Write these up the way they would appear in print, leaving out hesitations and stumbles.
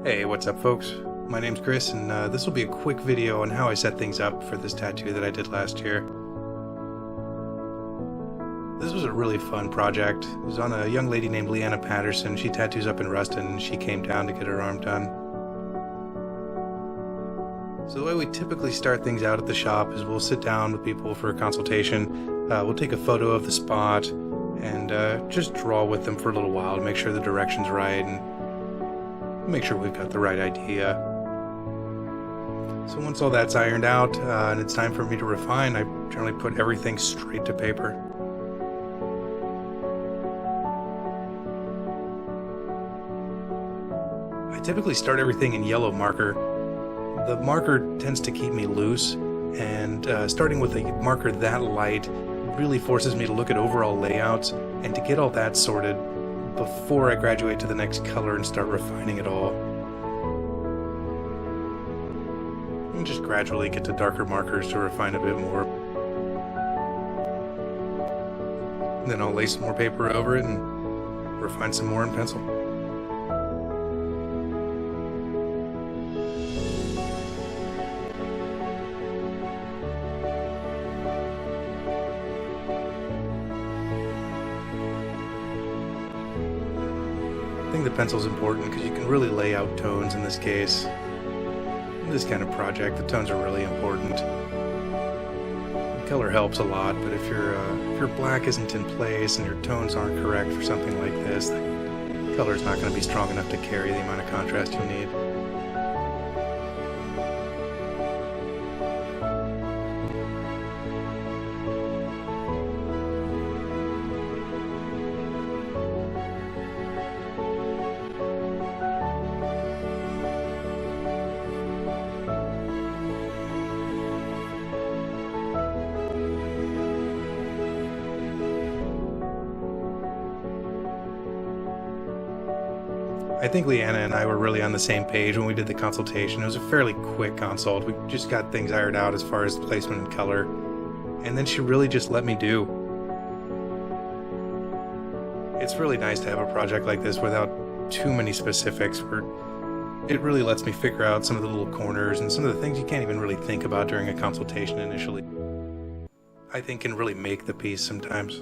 Hey, what's up folks? My name's Chris, and this will be a quick video on how I set things up for this tattoo that I did last year. This was a really fun project. It was on a young lady named Leanna Patterson. She tattoos up in Ruston, and she came down to get her arm done. So the way we typically start things out at the shop is we'll sit down with people for a consultation. We'll take a photo of the spot and just draw with them for a little while to make sure the direction's right and make sure we've got the right idea. So once all that's ironed out and it's time for me to refine, I generally put everything straight to paper. I typically start everything in yellow marker. The marker tends to keep me loose, and starting with a marker that light really forces me to look at overall layouts and to get all that sorted before I graduate to the next color and start refining it all. And just gradually get to darker markers to refine a bit more. And then I'll lay some more paper over it and refine some more in pencil. I think the pencil is important because you can really lay out tones in this case. In this kind of project, the tones are really important. The color helps a lot, but if your black isn't in place and your tones aren't correct for something like this, the color is not going to be strong enough to carry the amount of contrast you'll need. I think Leanna and I were really on the same page when we did the consultation. It was a fairly quick consult. We just got things ironed out as far as placement and color, and then she really just let me do. It's really nice to have a project like this without too many specifics, where it really lets me figure out some of the little corners and some of the things you can't even really think about during a consultation initially. I think can really make the piece sometimes.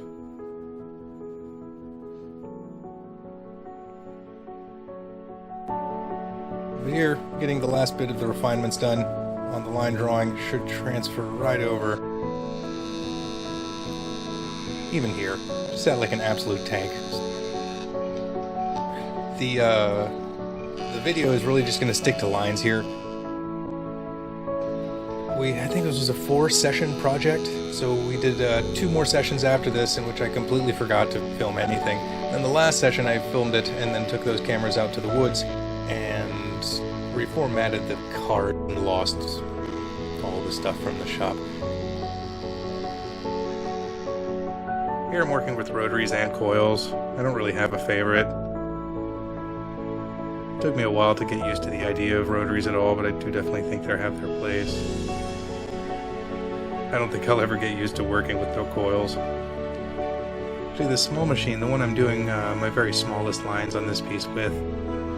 Here, getting the last bit of the refinements done on the line drawing should transfer right over. Even here, just sat like an absolute tank. The video is really just going to stick to lines here. I think this was a 4-session project, so we did 2 more sessions after this in which I completely forgot to film anything. And the last session I filmed it and then took those cameras out to the woods and reformatted the card and lost all the stuff from the shop. Here I'm working with rotaries and coils. I don't really have a favorite. It took me a while to get used to the idea of rotaries at all, but I do definitely think they have their place. I don't think I'll ever get used to working with no coils. Actually, this small machine, the one I'm doing my very smallest lines on this piece with,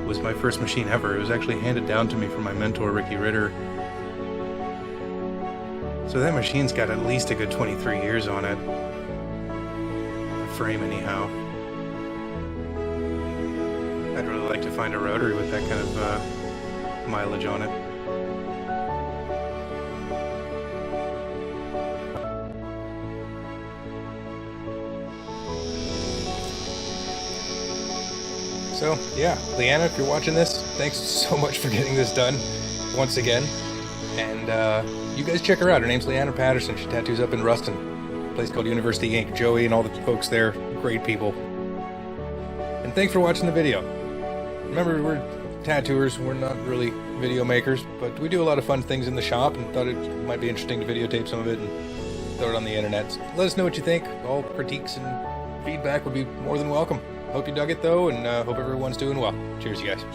was my first machine ever. It was actually handed down to me from my mentor, Ricky Ritter. So that machine's got at least a good 23 years on it. The frame, anyhow. I'd really like to find a rotary with that kind of mileage on it. So, yeah, Leanna, if you're watching this, thanks so much for getting this done once again. And you guys check her out. Her name's Leanna Patterson. She tattoos up in Ruston, a place called University Inc. Joey and all the folks there, great people. And thanks for watching the video. Remember, we're tattooers. We're not really video makers, but we do a lot of fun things in the shop and thought it might be interesting to videotape some of it and throw it on the internet. So let us know what you think. All critiques and feedback would be more than welcome. Hope you dug it though, and hope everyone's doing well. Cheers, you guys.